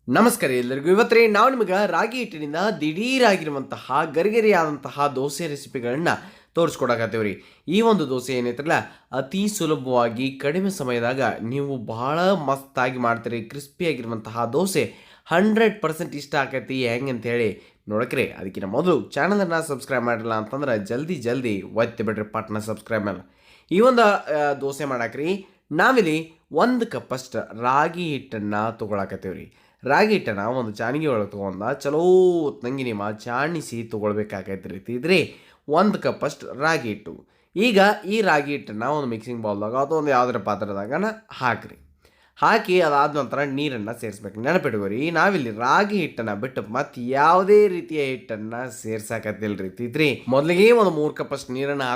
ನಮಸ್ಕಾರ ಎಲ್ಲರಿಗೂ. ಇವತ್ತೇ ನಾವು ನಿಮಗೆ ರಾಗಿ ಹಿಟ್ಟಿನಿಂದ ದಿಢೀರಾಗಿರುವಂತಹ ಗರಿಗರಿಯಾದಂತಹ ದೋಸೆ ರೆಸಿಪಿಗಳನ್ನ ತೋರಿಸ್ಕೊಡಕತ್ತೀವಿ ರೀ. ಈ ಒಂದು ದೋಸೆ ಏನೈತ್ರಲ್ಲ ಅತಿ ಸುಲಭವಾಗಿ ಕಡಿಮೆ ಸಮಯದಾಗ ನೀವು ಬಹಳ ಮಸ್ತಾಗಿ ಮಾಡ್ತೀರಿ. ಕ್ರಿಸ್ಪಿಯಾಗಿರುವಂತಹ ದೋಸೆ 100% ಇಷ್ಟ ಆಕೈತಿ. ಹೆಂಗೆ ಅಂತೇಳಿ ನೋಡಕ್ರಿ. ಅದಕ್ಕಿಂತ ಮೊದಲು ಚಾನಲನ್ನು ಸಬ್ಸ್ಕ್ರೈಬ್ ಮಾಡಿಲ್ಲ ಅಂತಂದ್ರೆ ಜಲ್ದಿ ಒತ್ತಿ ಬಿಡ್ರಿ ಪಟ್ನ ಸಬ್ಸ್ಕ್ರೈಬ್ ಮೇಲೆ. ಈ ಒಂದು ದೋಸೆ ಮಾಡಾಕ್ರಿ ನಾವಿಲ್ಲಿ 1 ಕಪ್ಪಷ್ಟು ರಾಗಿ ಹಿಟ್ಟನ್ನು ತೊಗೊಳಕತ್ತೀವಿ ರೀ. ರಾಗಿ ಹಿಟ್ಟನ್ನು ಒಂದು ಚಾಣಿಗೆ ಒಳಗೆ ತೊಗೊಂಡ ಚಲೋ ತಂಗಿ ನಿಮ್ಮ ಚಾಣಿಸಿ ತೊಗೊಳ್ಬೇಕಾಗೈತೆ ರೀತಿ ಇದ್ರಿ 1 ಕಪ್ಪಷ್ಟು ರಾಗಿ ಹಿಟ್ಟು. ಈಗ ಈ ರಾಗಿ ಹಿಟ್ಟನ್ನು ಒಂದು ಮಿಕ್ಸಿಂಗ್ ಬೌಲ್ದಾಗ ಅಥವಾ ಒಂದು ಯಾವುದರ ಪಾತ್ರದಾಗ ಹಾಕಿ ಅದಾದ ನಂತರ ನೀರನ್ನು ಸೇರಿಸ್ಬೇಕು. ನೆನಪಿಟ್ಕೋರಿ, ನಾವಿಲ್ಲಿ ರಾಗಿ ಹಿಟ್ಟನ್ನು ಬಿಟ್ಟು ಮತ್ತು ಯಾವುದೇ ರೀತಿಯ ಹಿಟ್ಟನ್ನು ಸೇರ್ಸಾಕತ್ತಿಲ್ಲ ರೀತಿ ಇದ್ರಿ. ಮೊದಲಿಗೆ ಒಂದು 3 ಕಪ್ಪಷ್ಟು ನೀರನ್ನು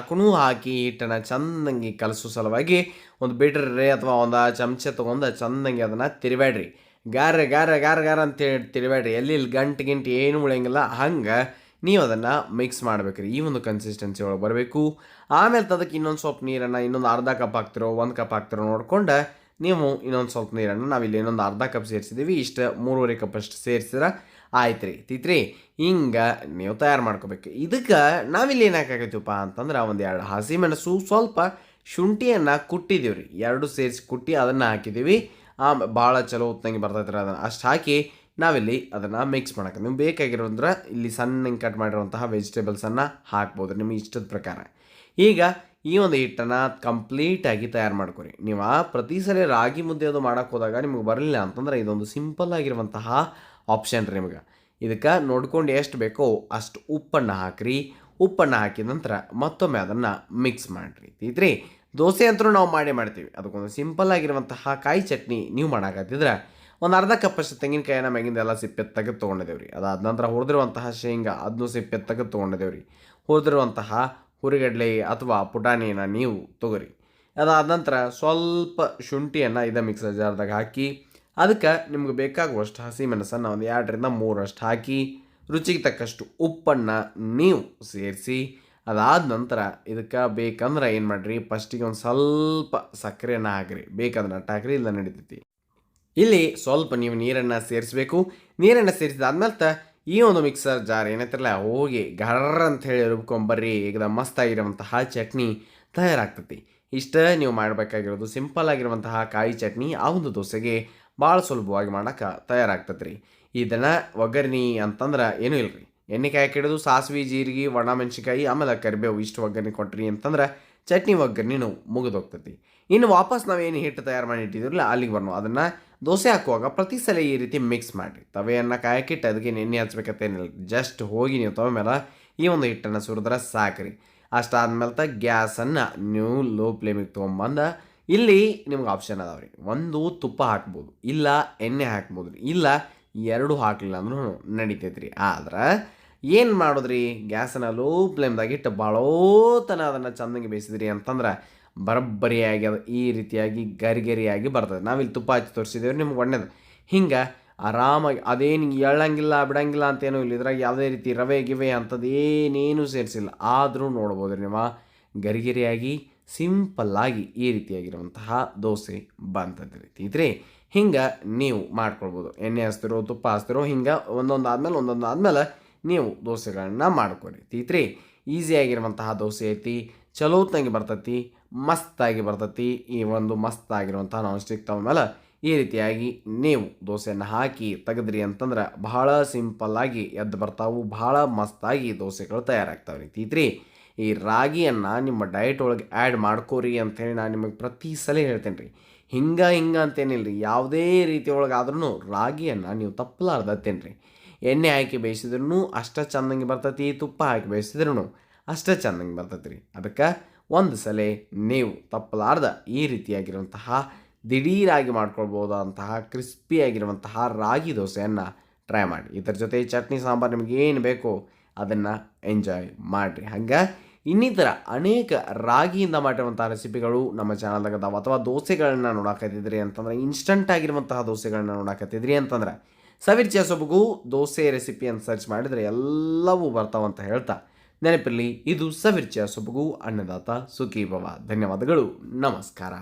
ಹಾಕಿ ಹಿಟ್ಟನ್ನು ಚಂದಂಗಿ ಕಲಸೋ ಸಲುವಾಗಿ ಒಂದು ಬಿಟ್ರೆ ಅಥವಾ ಒಂದು ಚಮಚ ತೊಗೊಂಡು ಚಂದಂಗಿ ಅದನ್ನು ತಿರುಬೇಡ್ರಿ. ಗಾರ ಗಾರ ಗಾರ ಗಾರ ಅಂತೇಳಿ ತಿರುಬೇಡ್ರಿ. ಎಲ್ಲಿ ಗಂಟು ಏನು ಉಳಿಯಂಗಿಲ್ಲ. ಹಂಗೆ ನೀವು ಅದನ್ನು ಮಿಕ್ಸ್ ಮಾಡ್ಬೇಕ್ರಿ. ಈ ಒಂದು ಕನ್ಸಿಸ್ಟೆನ್ಸಿ ಒಳಗೆ ಬರಬೇಕು. ಆಮೇಲೆ ಅದಕ್ಕೆ ಇನ್ನೊಂದು ಸ್ವಲ್ಪ ನೀರನ್ನು ಇನ್ನೊಂದು ಅರ್ಧ ಕಪ್ ಹಾಕ್ತಿರೋ 1 ಕಪ್ ಹಾಕ್ತಿರೋ ನೋಡ್ಕೊಂಡು ನೀವು ಇನ್ನೊಂದು ಸ್ವಲ್ಪ ನೀರನ್ನು ನಾವಿಲ್ಲಿ ಇನ್ನೊಂದು ಅರ್ಧ ಕಪ್ ಸೇರಿಸಿದ್ದೀವಿ. ಇಷ್ಟು 3.5 ಕಪ್ಪಷ್ಟು ಸೇರಿಸಿದ್ರೆ ಆಯ್ತು ರೀ ತಿತ್ರಿ. ಹಿಂಗೆ ನೀವು ತಯಾರು ಮಾಡ್ಕೋಬೇಕು. ಇದಕ್ಕೆ ನಾವಿಲ್ಲಿ ಏನು ಹಾಕಾಕೈತಿವಪ್ಪ ಅಂತಂದ್ರೆ ಒಂದು 2 ಹಸಿಮೆಣಸು ಸ್ವಲ್ಪ ಶುಂಠಿಯನ್ನು ಕುಟ್ಟಿದ್ದೀವಿ ರೀ. 2 ಸೇರಿಸಿ ಕುಟ್ಟಿ ಅದನ್ನು ಹಾಕಿದ್ದೀವಿ. ಭಾಳ ಚಲೋ ಹೊತ್ತಂಗೆ ಬರ್ತೈತೆ ಅದನ್ನು ಅಷ್ಟು ಹಾಕಿ ನಾವಿಲ್ಲಿ ಅದನ್ನು ಮಿಕ್ಸ್ ಮಾಡಕ್ಕೆ ನಿಮ್ಗೆ ಬೇಕಾಗಿರೋದ್ರೆ ಇಲ್ಲಿ ಸಣ್ಣಗೆ ಕಟ್ ಮಾಡಿರುವಂತಹ ವೆಜಿಟೇಬಲ್ಸನ್ನು ಹಾಕ್ಬೋದು ನಿಮಗೆ ಇಷ್ಟದ ಪ್ರಕಾರ. ಈಗ ಈ ಒಂದು ಹಿಟ್ಟನ್ನು ಕಂಪ್ಲೀಟಾಗಿ ತಯಾರು ಮಾಡ್ಕೊರಿ. ನೀವು ಪ್ರತಿ ಸಲ ರಾಗಿ ಮುದ್ದೆ ಅದು ಮಾಡೋಕ್ಕೆ ಹೋದಾಗ ನಿಮಗೆ ಬರಲಿಲ್ಲ ಅಂತಂದ್ರೆ ಇದೊಂದು ಸಿಂಪಲ್ ಆಗಿರುವಂತಹ ಆಪ್ಷನ್ ರೀ. ನಿಮಗೆ ಇದಕ್ಕೆ ನೋಡ್ಕೊಂಡು ಎಷ್ಟು ಬೇಕೋ ಅಷ್ಟು ಉಪ್ಪನ್ನು ಹಾಕಿರಿ. ಉಪ್ಪನ್ನು ಹಾಕಿದ ನಂತರ ಮತ್ತೊಮ್ಮೆ ಅದನ್ನು ಮಿಕ್ಸ್ ಮಾಡಿರಿ ತಿದ್ರಿ. ದೋಸೆ ಅಂತೂ ನಾವು ಮಾಡ್ತೀವಿ. ಅದಕ್ಕೊಂದು ಸಿಂಪಲ್ ಆಗಿರುವಂತಹ ಕಾಯಿ ಚಟ್ನಿ ನೀವು ಮಾಡಾಕತ್ತಿದ್ರೆ ಒಂದು ಅರ್ಧ ಕಪ್ಪಷ್ಟು ತೆಂಗಿನಕಾಯಿನ ಮ್ಯಾಗಿಂದ ಎಲ್ಲ ಸಿಪ್ಪೆ ತೆಗೆದು ತೊಗೊಂಡಿದ್ದೇವೆ ರೀ. ಅದಾದ ನಂತರ ಹುರಿದಿರುವಂತಹ ಶೇಂಗಾ ಅದನ್ನು ಸಿಪ್ಪೆ ತೆಗೆದು ತೊಗೊಂಡಿದ್ದೇವೆ ರೀ. ಹುರಿದಿರುವಂತಹ ಹುರಿಗಡ್ಲೆ ಅಥವಾ ಪುಟಾಣಿನ ನೀವು ತೊಗೊರಿ. ಅದಾದ ನಂತರ ಸ್ವಲ್ಪ ಶುಂಠಿಯನ್ನು ಮಿಕ್ಸರ್ ಜಾರ್ದಾಗ ಹಾಕಿ ಅದಕ್ಕೆ ನಿಮ್ಗೆ ಬೇಕಾಗುವಷ್ಟು ಹಸಿಮೆಣಸನ್ನು ಒಂದು 2ರಿಂದ 3 ಹಾಕಿ ರುಚಿಗೆ ತಕ್ಕಷ್ಟು ಉಪ್ಪನ್ನು ನೀವು ಸೇರಿಸಿ ಅದಾದ ನಂತರ ಇದಕ್ಕೆ ಬೇಕಂದ್ರೆ ಏನು ಮಾಡಿರಿ, ಫಸ್ಟಿಗೆ ಒಂದು ಸ್ವಲ್ಪ ಸಕ್ಕರೆಯನ್ನು ಹಾಕಿರಿ. ಬೇಕಂದ್ರೆ ಹಾಕ್ರಿ, ಇಲ್ಲ ನಡೀತೈತಿ. ಇಲ್ಲಿ ಸ್ವಲ್ಪ ನೀವು ನೀರನ್ನು ಸೇರಿಸಬೇಕು. ನೀರನ್ನು ಸೇರಿಸಿದಾದ್ಮೇಲೆ ಈ ಒಂದು ಮಿಕ್ಸರ್ ಜಾರ್ ಏನೈತಿರಲ್ಲ ಹೋಗಿ ಗರ್ರ ಅಂಥೇಳಿ ರುಬ್ಕೊಂಬರ್ರಿ. ಈಗ ಮಸ್ತಾಗಿರುವಂತಹ ಚಟ್ನಿ ತಯಾರಾಗ್ತೈತಿ. ಇಷ್ಟ ನೀವು ಮಾಡಬೇಕಾಗಿರೋದು ಸಿಂಪಲ್ ಆಗಿರುವಂತಹ ಕಾಯಿ ಚಟ್ನಿ ಆ ಒಂದು ದೋಸೆಗೆ ಭಾಳ ಸುಲಭವಾಗಿ ಮಾಡೋಕೆ ತಯಾರಾಗ್ತೈತೆ ರೀ. ಇದನ್ನು ಒಗ್ಗರಣೆ ಅಂತಂದ್ರೆ ಏನೂ ಇಲ್ಲ ರೀ. ಎಣ್ಣೆಕಾಯಿ ಹಾಕಿಡೋದು, ಸಾಸಿವೆ, ಜೀರಿಗೆ, ಒಣ ಮೆಣಸಿನ್ಕಾಯಿ, ಆಮೇಲೆ ಕರಿಬೇವು ಇಷ್ಟು ಒಗ್ಗರಣೆ ಕೊಟ್ರಿ ಅಂತಂದ್ರೆ ಚಟ್ನಿ ಒಗ್ಗರಣೆನೂ ಮುಗಿದೋಗ್ತೈತಿ. ಇನ್ನು ವಾಪಸ್ ನಾವೇನು ಹಿಟ್ಟು ತಯಾರು ಮಾಡಿ ಇಟ್ಟಿದ್ರಲ್ಲ ಅಲ್ಲಿಗೆ ಬರೋಣ. ಅದನ್ನು ದೋಸೆ ಹಾಕುವಾಗ ಪ್ರತಿ ಸಲ ಈ ರೀತಿ ಮಿಕ್ಸ್ ಮಾಡಿರಿ. ತವೆಯನ್ನು ಕಾಯಕ್ಕಿಟ್ಟು ಅದಕ್ಕೆ ಎಣ್ಣೆ ಹಚ್ಬೇಕತ್ತೇನಿಲ್ಲ. ಜಸ್ಟ್ ಹೋಗಿ ನೀವು ತವೆ ಮೇಲೆ ಈ ಒಂದು ಹಿಟ್ಟನ್ನು ಸುರಿದ್ರೆ ಸಾಕ್ರಿ. ಅಷ್ಟಾದ್ಮೇಲೆ ಗ್ಯಾಸನ್ನು ನೀವು ಲೋ ಫ್ಲೇಮಿಗೆ ತೊಗೊಂಬಂದು ಇಲ್ಲಿ ನಿಮ್ಗೆ ಆಪ್ಷನ್ ಅದಾವೆ ರೀ. ಒಂದು ತುಪ್ಪ ಹಾಕ್ಬೋದು, ಇಲ್ಲ ಎಣ್ಣೆ ಹಾಕ್ಬೋದು ರೀ, ಇಲ್ಲ 2 ಹಾಕಲಿಲ್ಲ ಅಂದ್ರೂ ನಡಿತೈತೆ ರೀ. ಆದ್ರೆ ಏನು ಮಾಡೋದ್ರಿ, ಗ್ಯಾಸನ್ನು ಲೋ ಫ್ಲೇಮ್ದಾಗ ಇಟ್ಟು ಭಾಳೋತನ ಅದನ್ನು ಚಂದಂಗೆ ಬೇಯಿಸಿದ್ರಿ ಅಂತಂದ್ರೆ ಬರಬ್ಬರಿಯಾಗಿ ಅದು ಈ ರೀತಿಯಾಗಿ ಗರಿಗರಿಯಾಗಿ ಬರ್ತದೆ. ನಾವಿಲ್ಲಿ ತುಪ್ಪ ಹಚ್ಚಿ ತೋರಿಸಿದ್ದೇವೆ ನಿಮ್ಗೆ ಒಣ್ಣೆದು. ಹಿಂಗೆ ಆರಾಮಾಗಿ ಅದೇನು ಎಳ್ಳಂಗಿಲ್ಲ ಬಿಡಂಗಿಲ್ಲ ಅಂತೇನೂ ಇಲ್ಲ. ಇದ್ರಾಗ ಯಾವುದೇ ರೀತಿ ರವೆ ಗಿವೆ ಅಂಥದ್ದು ಏನೇನೂ ಸೇರಿಸಿಲ್ಲ. ಆದರೂ ನೋಡ್ಬೋದು ರೀ ನೀವು ಗರಿಗರಿಯಾಗಿ ಸಿಂಪಲ್ಲಾಗಿ ಈ ರೀತಿಯಾಗಿರುವಂತಹ ದೋಸೆ ಬಂತದ ರೀತಿ ಇದ್ರಿ. ಹಿಂಗೆ ನೀವು ಮಾಡ್ಕೊಳ್ಬೋದು. ಎಣ್ಣೆ ಹಚ್ತಿರೋ ತುಪ್ಪ ಹಚ್ತಿರೋ ಹಿಂಗೆ ಒಂದೊಂದು ಆದಮೇಲೆ ನೀವು ದೋಸೆಗಳನ್ನ ಮಾಡ್ಕೊರಿ ತೀತ್ರಿ. ಈಸಿಯಾಗಿರುವಂತಹ ದೋಸೆ ಐತಿ, ಚಲೋತ್ನಾಗಿ ಬರ್ತೈತಿ, ಮಸ್ತಾಗಿ ಬರ್ತೈತಿ. ಈ ಒಂದು ಮಸ್ತಾಗಿರುವಂತಹ ನಾನ್ ಸ್ಟಿಕ್ ತವ ಮೇಲೆ ಈ ರೀತಿಯಾಗಿ ನೀವು ದೋಸೆಯನ್ನು ಹಾಕಿ ತೆಗೆದ್ರಿ ಅಂತಂದ್ರೆ ಬಹಳ ಸಿಂಪಲ್ಲಾಗಿ ಎದ್ದು ಬರ್ತಾವೆ. ಭಾಳ ಮಸ್ತಾಗಿ ದೋಸೆಗಳು ತಯಾರಾಗ್ತಾವೆ ರೀ ತೀತ್ರಿ. ಈ ರಾಗಿಯನ್ನು ನಿಮ್ಮ ಡಯಟ್ ಒಳಗೆ ಆ್ಯಡ್ ಮಾಡ್ಕೋರಿ ಅಂಥೇಳಿ ನಾನು ನಿಮಗೆ ಪ್ರತಿ ಸಲ ಹೇಳ್ತೇನೆ ರೀ. ಹಿಂಗೆ ಅಂತೇನಿಲ್ಲ ರೀ. ಯಾವುದೇ ರೀತಿ ಒಳಗಾದ್ರೂ ರಾಗಿಯನ್ನು ನೀವು ತಪ್ಪಲಾರ್ದತ್ತೇನೆ ರೀ. ಎಣ್ಣೆ ಹಾಕಿ ಬೇಯಿಸಿದ್ರೂ ಅಷ್ಟೇ ಚೆಂದಂಗೆ ಬರ್ತೈತಿ, ತುಪ್ಪ ಹಾಕಿ ಬೇಯಿಸಿದ್ರೂ ಅಷ್ಟೇ ಚೆಂದಂಗೆ ಬರ್ತೈತಿ ರೀ. ಅದಕ್ಕೆ ಒಂದು ಸಲ ನೀವು ತಪ್ಪಲಾರ್ದ ಈ ರೀತಿಯಾಗಿರುವಂತಹ ದಿಢೀರಾಗಿ ಮಾಡ್ಕೊಳ್ಬೋದಂತಹ ಕ್ರಿಸ್ಪಿಯಾಗಿರುವಂತಹ ರಾಗಿ ದೋಸೆಯನ್ನು ಟ್ರೈ ಮಾಡಿ. ಇದರ ಜೊತೆ ಚಟ್ನಿ ಸಾಂಬಾರು ನಿಮಗೆ ಏನು ಬೇಕೋ ಅದನ್ನು ಎಂಜಾಯ್ ಮಾಡಿರಿ. ಹಂಗೆ ಇನ್ನಿತರ ಅನೇಕ ರಾಗಿಯಿಂದ ಮಾಡಿರುವಂಥ ರೆಸಿಪಿಗಳು ನಮ್ಮ ಚಾನಲ್ದಾಗ ಅದಾವೆ. ಅಥವಾ ದೋಸೆಗಳನ್ನ ನೋಡಾಕತ್ತಿದ್ರಿ ಅಂತಂದ್ರೆ, ಇನ್ಸ್ಟಂಟ್ ಆಗಿರುವಂತಹ ದೋಸೆಗಳನ್ನ ನೋಡಾಕತ್ತಿದ್ರಿ ಅಂತಂದ್ರೆ ಸವಿರ್ಚಿಯ ಸೊಬಗು ದೋಸೆ ರೆಸಿಪಿ ಅಂತ ಸರ್ಚ್ ಮಾಡಿದರೆ ಎಲ್ಲವೂ ಬರ್ತಾವಂತ ಹೇಳ್ತಾ ನೆನಪಿರಲಿ, ಇದು ಸವಿರ್ಚಿಯ ಸೊಬಗು ಅನ್ನದಾತ ಸುಖೀ ಭವ. ಧನ್ಯವಾದಗಳು, ನಮಸ್ಕಾರ.